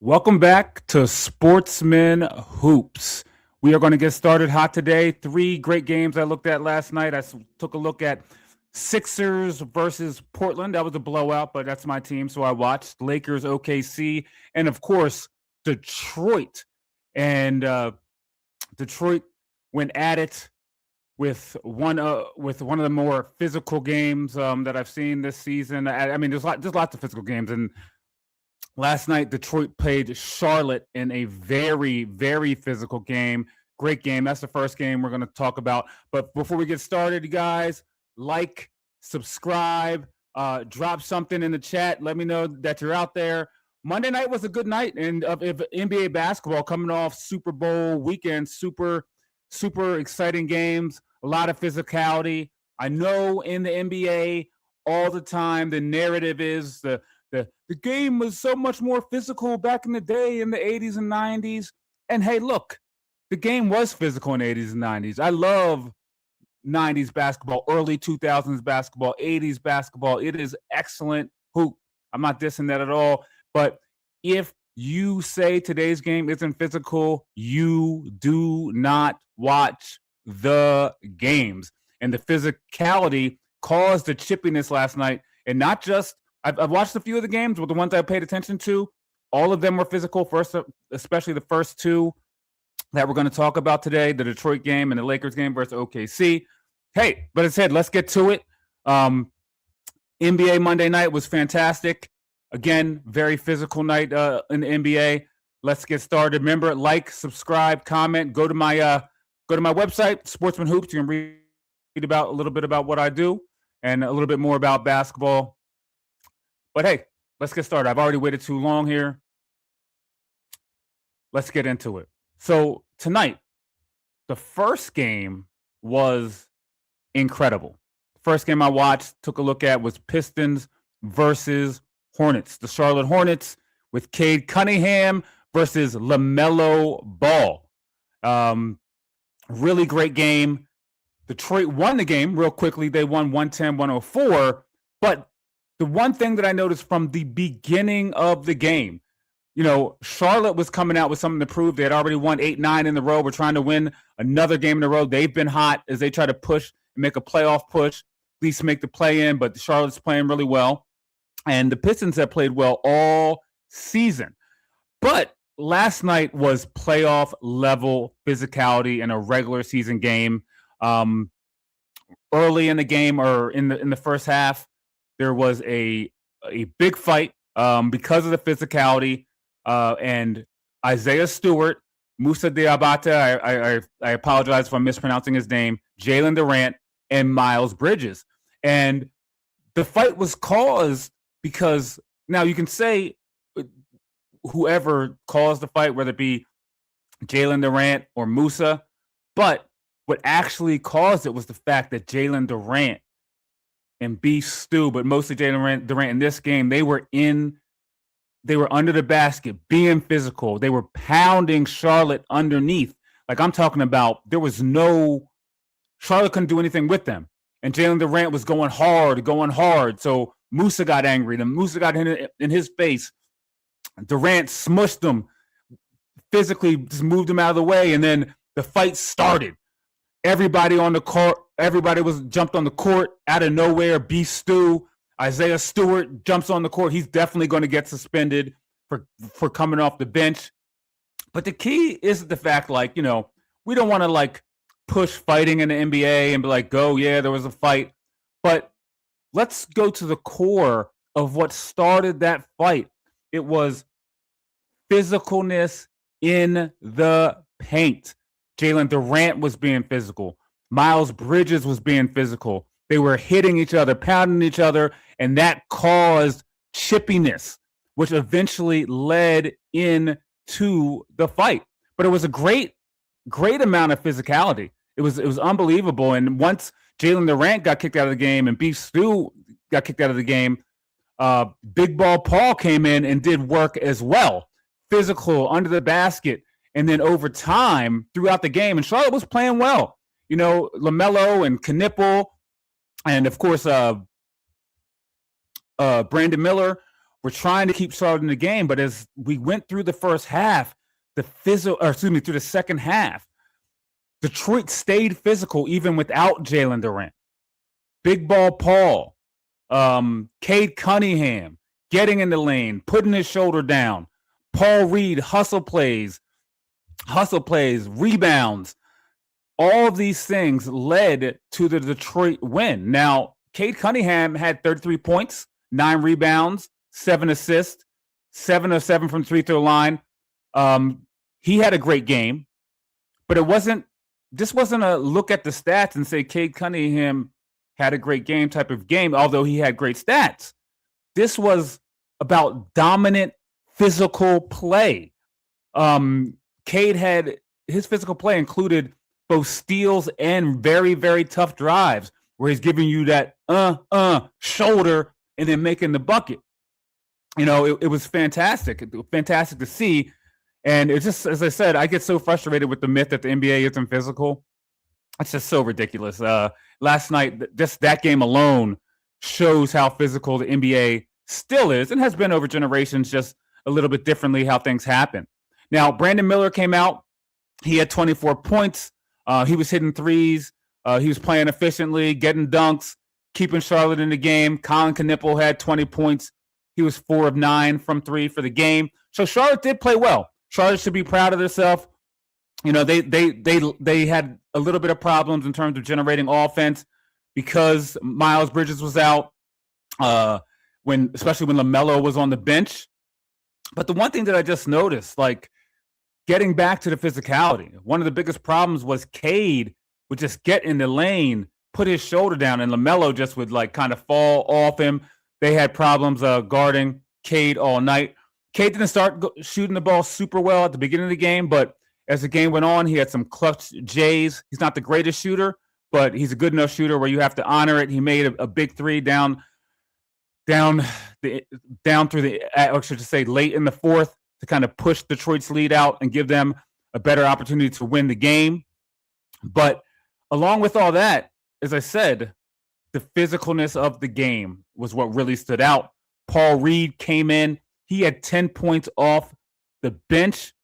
Welcome back to Sportsman Hoops. We are going to get started hot today. Three great games I looked at last night. I took a look at Sixers versus Portland. That was a blowout, but that's my team, so I watched. Lakers, OKC, and of course, Detroit. And Detroit went at it with one of the more physical games that I've seen this season. I mean, there's lots of physical games, and last night, Detroit played Charlotte in a very, very physical game. Great game. That's the first game we're going to talk about. But before we get started, you guys, like, subscribe, drop something in the chat. Let me know that you're out there. Monday night was a good night and of NBA basketball coming off Super Bowl weekend. Super, super exciting games. A lot of physicality. I know in the NBA all the time the narrative is the game was so much more physical back in the day in the 80s and 90s. And hey, look, the game was physical in the 80s and 90s. I love 90s basketball, early 2000s basketball, 80s basketball. It is excellent hoop. I'm not dissing that at all. But if you say today's game isn't physical, you do not watch the games. And the physicality caused the chippiness last night. And not just I've watched a few of the games, but the ones I paid attention to, all of them were physical. First, especially the first two that we're going to talk about today, the Detroit game and the Lakers game versus OKC. Hey, but as I said, let's get to it. NBA Monday night was fantastic. Again, very physical night in the NBA. Let's get started. Remember, like, subscribe, comment. Go to my website, Sportsman Hoops. You can read about a little bit about what I do and a little bit more about basketball. But hey, let's get started. I've already waited too long here. Let's get into it. So tonight, the first game was incredible. First game I watched, took a look at, was Pistons versus Hornets. The Charlotte Hornets with Cade Cunningham versus LaMelo Ball. Really great game. Detroit won the game real quickly. They won 110-104, but the one thing that I noticed from the beginning of the game, Charlotte was coming out with something to prove. They had already won 8-9 in a row. We're trying to win another game in a row. They've been hot as they try to push and make a playoff push, at least make the play-in, but Charlotte's playing really well. And the Pistons have played well all season. But last night was playoff-level physicality in a regular season game. Early in the game or in the first half, there was a big fight because of the physicality, and Isaiah Stewart, Musa Diabate, I apologize if I'm mispronouncing his name, Jalen Durant, and Miles Bridges. And the fight was caused because, now you can say whoever caused the fight, whether it be Jalen Durant or Musa, but what actually caused it was the fact that Jalen Durant and Beast Stew, but mostly Jalen Durant in this game, they were under the basket, being physical. They were pounding Charlotte underneath. Like I'm talking about, Charlotte couldn't do anything with them. And Jalen Durant was going hard. So Musa got angry. Then Musa got in his face. Durant smushed him, physically just moved him out of the way, and then the fight started. Everybody on the court, jumped on the court out of nowhere. Beast Stew, Isaiah Stewart jumps on the court. He's definitely going to get suspended for coming off the bench. But the key is the fact, we don't want to push fighting in the NBA and be like, there was a fight. But let's go to the core of what started that fight. It was physicalness in the paint. Jalen Durant was being physical. Miles Bridges was being physical. They were hitting each other, pounding each other, and that caused chippiness, which eventually led into the fight. But it was a great amount of physicality. It was unbelievable. And once Jalen Durant got kicked out of the game and Beef Stew got kicked out of the game, Big Ball Paul came in and did work as well. Physical, under the basket. And then over time, throughout the game, and Charlotte was playing well. LaMelo and Knipple, and of course, Brandon Miller were trying to keep Charlotte in the game, but as we went through the first half, through the second half, Detroit stayed physical even without Jalen Durant. Big ball Paul, Cade Cunningham, getting in the lane, putting his shoulder down. Paul Reed, hustle plays, rebounds. All of these things led to the Detroit win. Now, Cade Cunningham had 33 points, 9 rebounds, 7 assists, 7 of 7 from free throw line. He had a great game, but this wasn't a look at the stats and say Cade Cunningham had a great game type of game, although he had great stats. This was about dominant physical play. Cade had his physical play included both steals and very, very tough drives where he's giving you that shoulder and then making the bucket. It was fantastic. Fantastic to see. And it's just, as I said, I get so frustrated with the myth that the NBA isn't physical. It's just so ridiculous. Last night, just that game alone shows how physical the NBA still is and has been over generations, just a little bit differently how things happen. Now, Brandon Miller came out. He had 24 points. He was hitting threes. He was playing efficiently, getting dunks, keeping Charlotte in the game. Colin Knippel had 20 points. He was 4 of 9 from 3 for the game. So Charlotte did play well. Charlotte should be proud of themselves. They had a little bit of problems in terms of generating offense because Miles Bridges was out, especially when LaMelo was on the bench. But the one thing that I just noticed, like getting back to the physicality, one of the biggest problems was Cade would just get in the lane, put his shoulder down, and LaMelo just would like kind of fall off him. They had problems guarding Cade all night. Cade didn't start shooting the ball super well at the beginning of the game, but as the game went on, he had some clutch J's. He's not the greatest shooter, but he's a good enough shooter where you have to honor it. He made a big three down through late in the fourth to kind of push Detroit's lead out and give them a better opportunity to win the game. But along with all that, as I said, the physicalness of the game was what really stood out. Paul Reed came in. He had 10 points off the bench,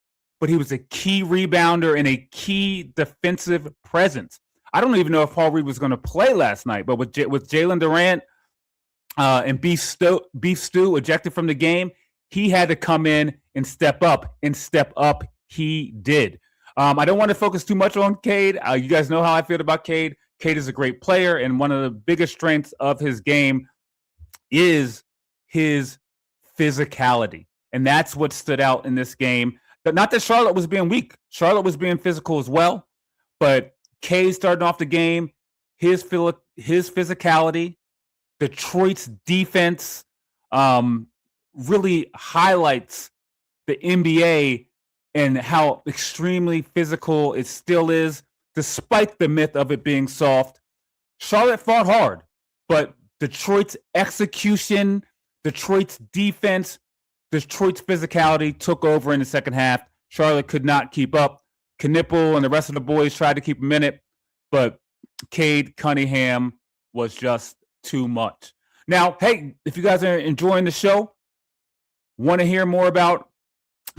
but he was a key rebounder and a key defensive presence. I don't even know if Paul Reed was going to play last night, but with Jalen Durant and Beef Stew ejected from the game, he had to come in and step up he did. I don't want to focus too much on Cade. You guys know how I feel about Cade. Cade is a great player, and one of the biggest strengths of his game is his physicality. And that's what stood out in this game. But not that Charlotte was being weak. Charlotte was being physical as well. But Cade starting off the game, his physicality, Detroit's defense really highlights the NBA and how extremely physical it still is, despite the myth of it being soft. Charlotte fought hard, but Detroit's execution, Detroit's defense, Detroit's physicality took over in the second half. Charlotte could not keep up. Knippel and the rest of the boys tried to keep him in it, but Cade Cunningham was just too much. Now, hey, if you guys are enjoying the show, want to hear more about,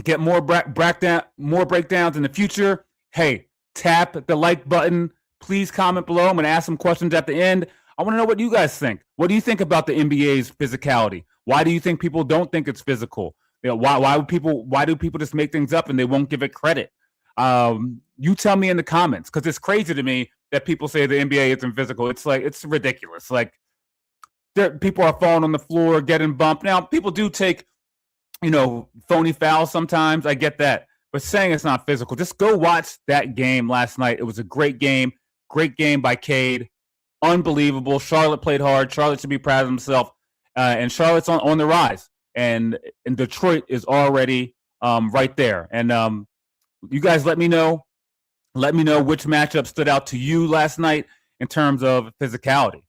get more breakdowns in the future, hey, tap the like button. Please comment below. I'm going to ask some questions at the end. I want to know what you guys think. What do you think about the NBA's physicality? Why do you think people don't think it's physical? Why do people just make things up and they won't give it credit? You tell me in the comments, because it's crazy to me that people say the NBA isn't physical. It's like, it's ridiculous. Like, people are falling on the floor, getting bumped. Now, people do take, phony fouls sometimes. I get that. But saying it's not physical, just go watch that game last night. It was a great game. Great game by Cade. Unbelievable. Charlotte played hard. Charlotte should be proud of himself. And Charlotte's on the rise. And Detroit is already right there. And you guys let me know. Let me know which matchup stood out to you last night in terms of physicality.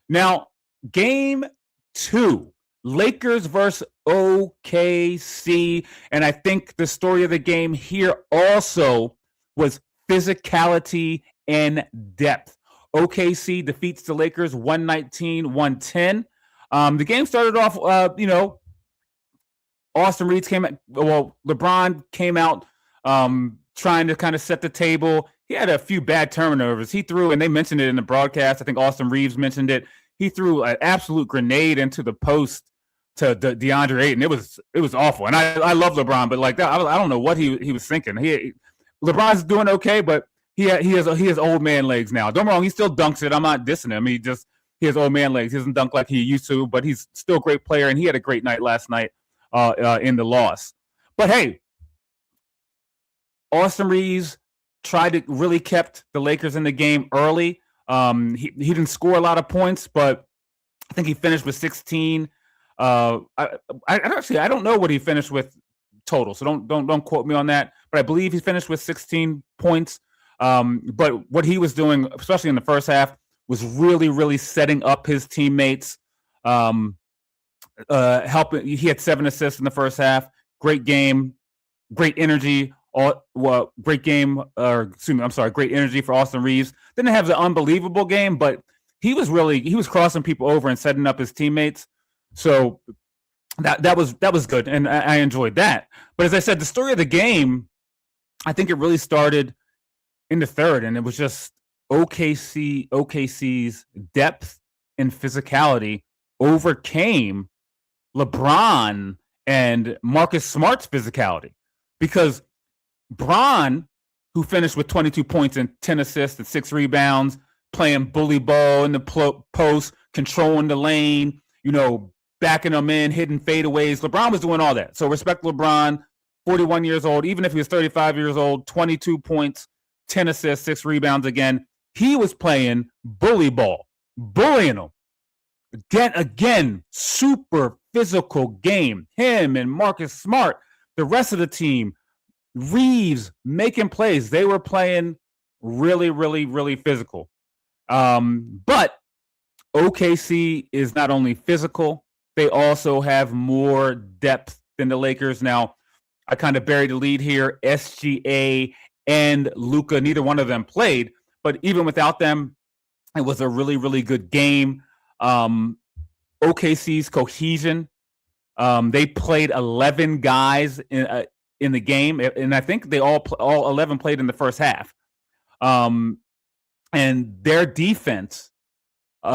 Now, game 2. Lakers versus OKC. And I think the story of the game here also was physicality and depth. OKC defeats the Lakers 119-110. The game started off, Austin Reaves LeBron came out trying to kind of set the table. He had a few bad turnovers. He threw, and they mentioned it in the broadcast. I think Austin Reaves mentioned it. He threw an absolute grenade into the post to DeAndre Ayton. It was awful. And I love LeBron, but like that, I don't know what he was thinking. LeBron's doing okay, but he has old man legs now. Don't get me wrong, he still dunks it. I'm not dissing him. He has old man legs. He doesn't dunk like he used to, but he's still a great player, and he had a great night last night in the loss. But hey, Austin Reaves tried to really kept the Lakers in the game early. He didn't score a lot of points, but I think he finished with 16. I don't know what he finished with total, so don't quote me on that. But I believe he finished with 16 points. But what he was doing, especially in the first half, was really, really setting up his teammates. Helping. He had 7 assists in the first half. Great game, great energy. Great energy for Austin Reaves. Didn't have the unbelievable game, but he was crossing people over and setting up his teammates. So that was good, and I enjoyed that. But as I said, the story of the game, I think it really started in the third, and it was just OKC's depth and physicality overcame LeBron and Marcus Smart's physicality, because Bron, who finished with 22 points and 10 assists and 6 rebounds, playing bully ball in the post, controlling the lane, backing them in, hitting fadeaways. LeBron was doing all that. So respect LeBron, 41 years old, even if he was 35 years old, 22 points, 10 assists, 6 rebounds again. He was playing bully ball, bullying them. Again, super physical game. Him and Marcus Smart, the rest of the team, Reaves making plays. They were playing really, really, really physical. But OKC is not only physical, they also have more depth than the Lakers. Now, I kind of buried the lead here. SGA and Luka, neither one of them played, but even without them, it was a really, really good game. OKC's cohesion. They played 11 guys in the game, and I think they all 11 played in the first half. And their defense,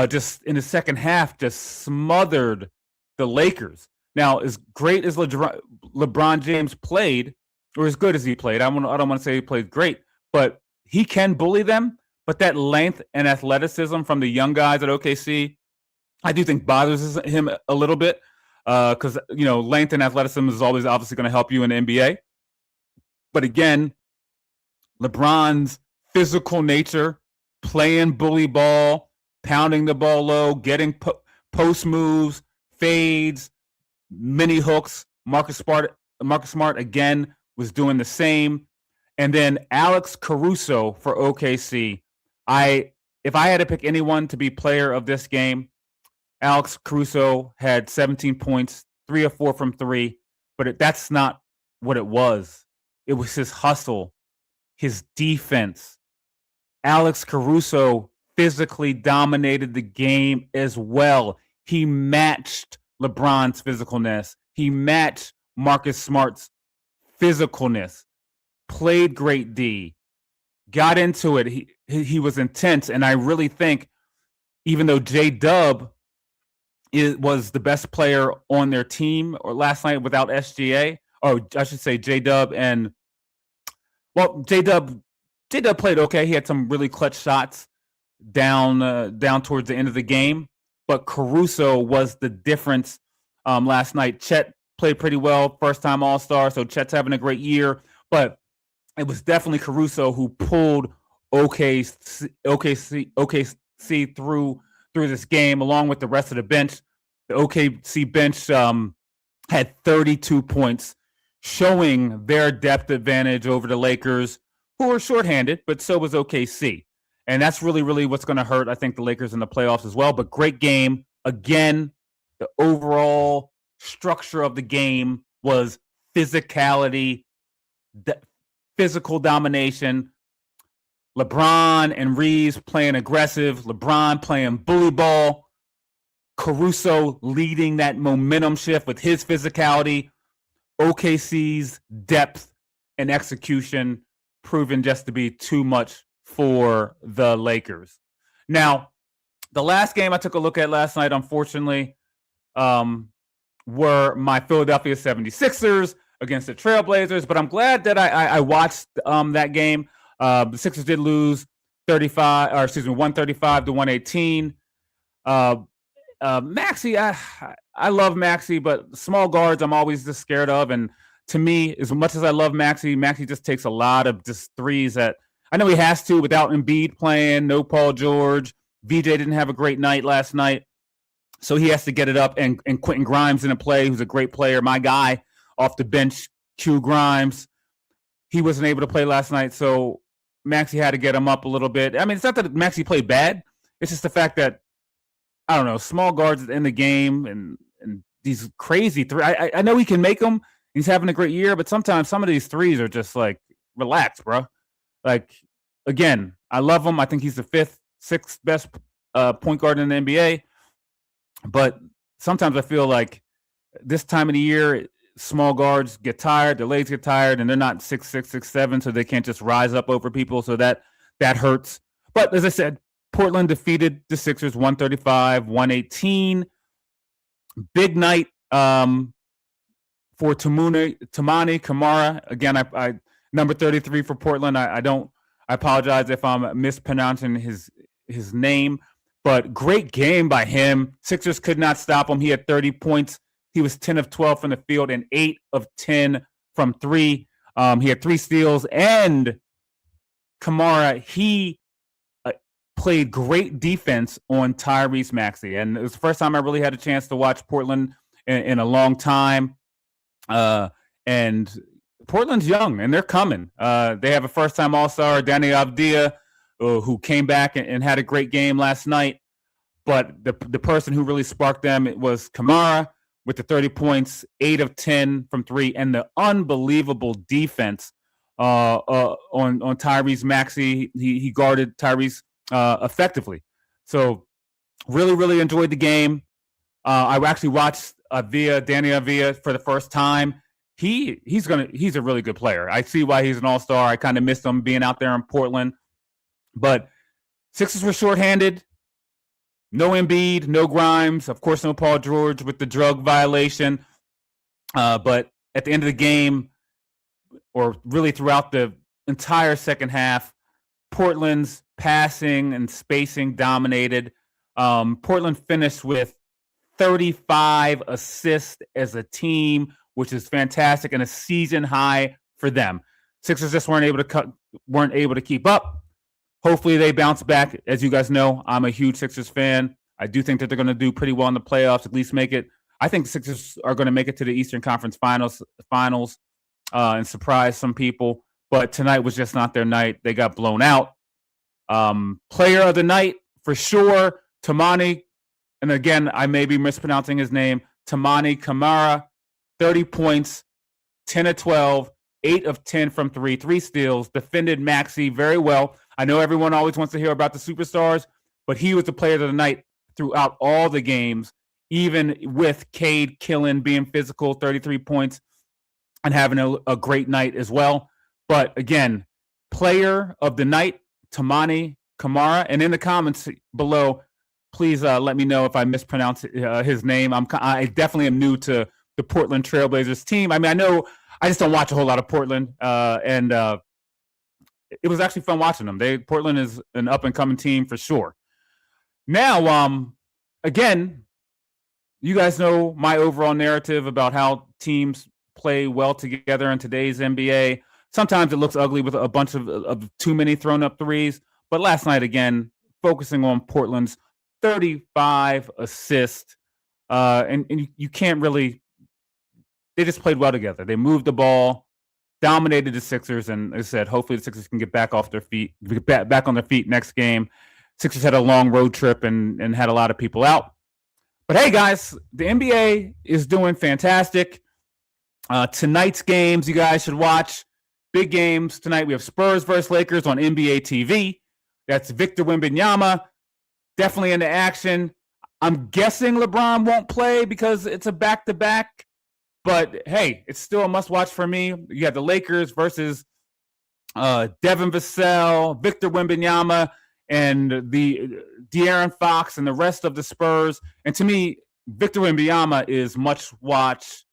just in the second half, just smothered the Lakers. Now, as great as LeBron James played, or as good as he played, I don't want to say he played great, but he can bully them. But that length and athleticism from the young guys at OKC, I do think bothers him a little bit, because length and athleticism is always obviously going to help you in the NBA. But again, LeBron's physical nature, playing bully ball, pounding the ball low, getting post moves, fades, mini hooks. Marcus Smart again was doing the same. And then Alex Caruso for OKC. If I had to pick anyone to be player of this game, Alex Caruso had 17 points, 3 of 4 from 3, but that's not what it was. It was his hustle, his defense. Alex Caruso physically dominated the game as well. He matched LeBron's physicalness. He matched Marcus Smart's physicalness. Played great D. Got into it. He was intense, and I really think, even though J-Dub was the best player on their team or last night without SGA, or I should say J-Dub J-Dub played okay. He had some really clutch shots down towards the end of the game, but Caruso was the difference last night. Chet played pretty well, first-time All-Star, so Chet's having a great year, but it was definitely Caruso who pulled OKC through this game, along with the rest of the bench. The OKC bench had 32 points, showing their depth advantage over the Lakers, who were shorthanded, but so was OKC. And that's really, really what's going to hurt, I think, the Lakers in the playoffs as well. But great game. Again, the overall structure of the game was physicality, physical domination. LeBron and Reaves playing aggressive. LeBron playing bully ball. Caruso leading that momentum shift with his physicality. OKC's depth and execution proven just to be too much for the Lakers. Now, the last game I took a look at last night, unfortunately, were my Philadelphia 76ers against the Trailblazers, but I'm glad that I watched that game. The Sixers did lose 135 to 118. Maxey, I love Maxey, but small guards I'm always just scared of. And to me, as much as I love Maxey just takes a lot of just threes that I know he has to without Embiid playing, no Paul George. VJ didn't have a great night last night, so he has to get it up. And Quentin Grimes in a play, who's a great player, my guy off the bench, Q Grimes. He wasn't able to play last night, so Maxey had to get him up a little bit. I mean, it's not that Maxey played bad. It's just the fact that, I don't know, small guards in the game and these crazy threes. I know he can make them. He's having a great year, but sometimes some of these threes are just like, relax, bro. Like, again, I love him. I think he's the sixth best point guard in the NBA. But sometimes I feel like this time of the year, small guards get tired, their legs get tired, and they're not 6'6", 6'7", so they can't just rise up over people. So that hurts. But as I said, Portland defeated the Sixers 135-118. Big night for Toumani Camara. Again, I number 33 for Portland. I apologize if I'm mispronouncing his name, but great game by him. Sixers could not stop him. He had 30 points. He was 10 of 12 from the field and 8 of 10 from three. He had 3 steals, and Camara, he played great defense on Tyrese Maxey. And it was the first time I really had a chance to watch Portland in a long time. And Portland's young, and they're coming. They have a first-time All-Star, Danny Avdija, who came back and had a great game last night. But the person who really sparked them, it was Camara with the 30 points, 8 of 10 from three, and the unbelievable defense on Tyrese Maxey. He guarded Tyrese effectively. So really, really enjoyed the game. I actually watched Danny Avdija for the first time. He's a really good player. I see why he's an all-star. I kind of missed him being out there in Portland. But Sixers were shorthanded. No Embiid, no Grimes, of course no Paul George with the drug violation. But at the end of the game, or really throughout the entire second half, Portland's passing and spacing dominated. Portland finished with 35 assists as a team, which is fantastic and a season high for them. Sixers just weren't able to keep up. Hopefully they bounce back. As you guys know, I'm a huge Sixers fan. I do think that they're going to do pretty well in the playoffs, at least make it. I think the Sixers are going to make it to the Eastern Conference Finals and surprise some people. But tonight was just not their night. They got blown out. Player of the night, for sure, Toumani. And again, I may be mispronouncing his name. Toumani Camara, 30 points, 10 of 12, 8 of 10 from three, 3 steals, defended Maxey very well. I know everyone always wants to hear about the superstars, but he was the player of the night throughout all the games, even with Cade being physical, 33 points, and having a great night as well. But again, player of the night, Toumani Camara. And in the comments below, please let me know if I mispronounce his name. I definitely am new to the Portland Trailblazers team. I mean, I know I just don't watch a whole lot of Portland, and it was actually fun watching them. Portland is an up-and-coming team for sure. Now, again, you guys know my overall narrative about how teams play well together in today's NBA. Sometimes it looks ugly with a bunch of too many thrown-up threes. But last night, again, focusing on Portland's 35 assists, and you can't really – they just played well together. They moved the ball, dominated the Sixers, and as I said, hopefully the Sixers can get back off their feet, back on their feet next game. Sixers had a long road trip and had a lot of people out. But hey, guys, the NBA is doing fantastic. Tonight's games you guys should watch. Big games tonight. We have Spurs versus Lakers on NBA TV. That's Victor Wembanyama. Definitely into action. I'm guessing LeBron won't play because it's a back-to-back. But hey, it's still a must-watch for me. You got the Lakers versus Devin Vassell, Victor Wembanyama, and the De'Aaron Fox and the rest of the Spurs. And to me, Victor Wembanyama is much-watch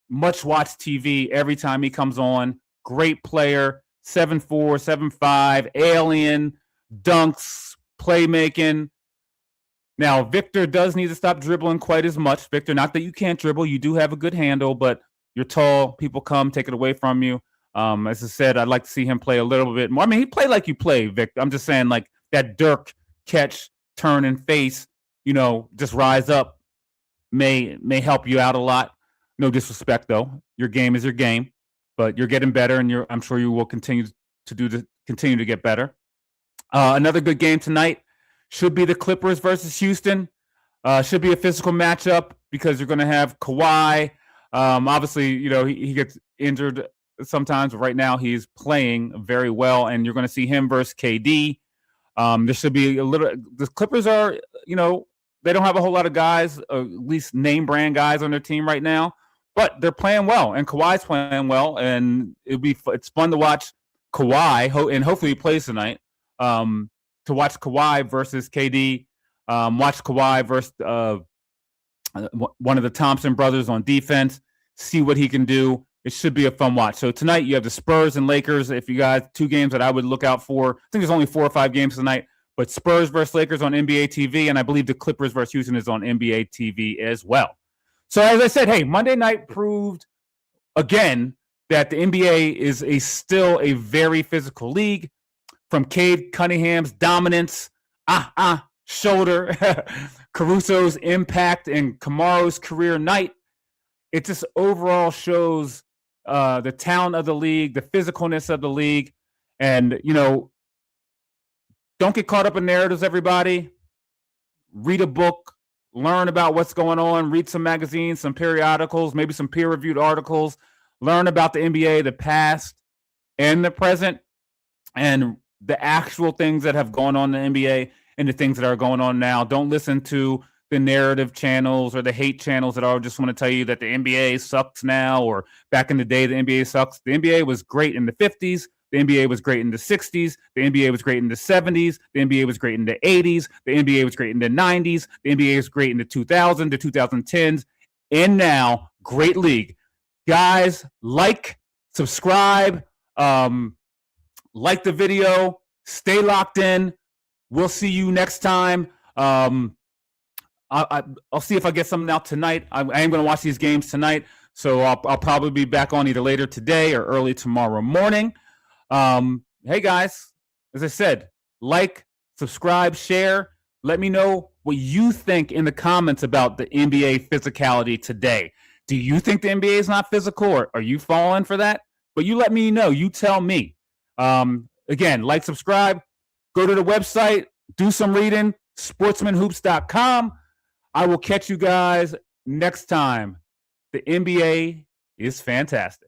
TV every time he comes on. Great player, 7'4", 7'5", alien, dunks, playmaking. Now, Victor does need to stop dribbling quite as much. Victor, not that you can't dribble. You do have a good handle, but you're tall. People come, take it away from you. As I said, I'd like to see him play a little bit more. I mean, he played like you play, Victor. I'm just saying, like, that Dirk catch, turn, and face, just rise up may help you out a lot. No disrespect, though. Your game is your game, but you're getting better, and I'm sure you will continue to get better. Another good game tonight should be the Clippers versus Houston. Should be a physical matchup because you're going to have Kawhi. Obviously, he gets injured sometimes, but right now he's playing very well, and you're going to see him versus KD. There should be the Clippers are, they don't have a whole lot of guys, at least name brand guys on their team right now, but they're playing well, and Kawhi's playing well, and it's fun to watch Kawhi, and hopefully he plays tonight, to watch Kawhi versus KD, watch Kawhi versus one of the Thompson brothers on defense, see what he can do. It should be a fun watch. So tonight you have the Spurs and Lakers. If you guys, two games that I would look out for. I think there's only 4 or 5 games tonight, but Spurs versus Lakers on NBA TV, and I believe the Clippers versus Houston is on NBA TV as well. So as I said, hey, Monday night proved again that the NBA is still a very physical league. From Cade Cunningham's dominance, shoulder, Caruso's impact, and Camara's career night, it just overall shows the talent of the league, the physicalness of the league, and, don't get caught up in narratives, everybody. Read a book, learn about what's going on, read some magazines, some periodicals, maybe some peer-reviewed articles, learn about the NBA, the past and the present, and the actual things that have gone on in the NBA and the things that are going on now. Don't listen to the narrative channels or the hate channels that all just want to tell you that the NBA sucks now, or back in the day, the NBA sucks. The NBA was great in the 50s. The NBA was great in the 60s. The NBA was great in the 70s. The NBA was great in the 80s. The NBA was great in the 90s. The NBA was great in the 2000s, the 2010s, and now, great league. Guys, subscribe, like the video, stay locked in. We'll see you next time. I'll see if I get something out tonight. I am going to watch these games tonight, so I'll probably be back on either later today or early tomorrow morning. Hey guys, as I said, subscribe, share. Let me know what you think in the comments about the NBA physicality today. Do you think the NBA is not physical, or are you falling for that? But you let me know. You tell me. Again, subscribe, go to the website, do some reading, sportsmanhoops.com. I will catch you guys next time. The NBA is fantastic.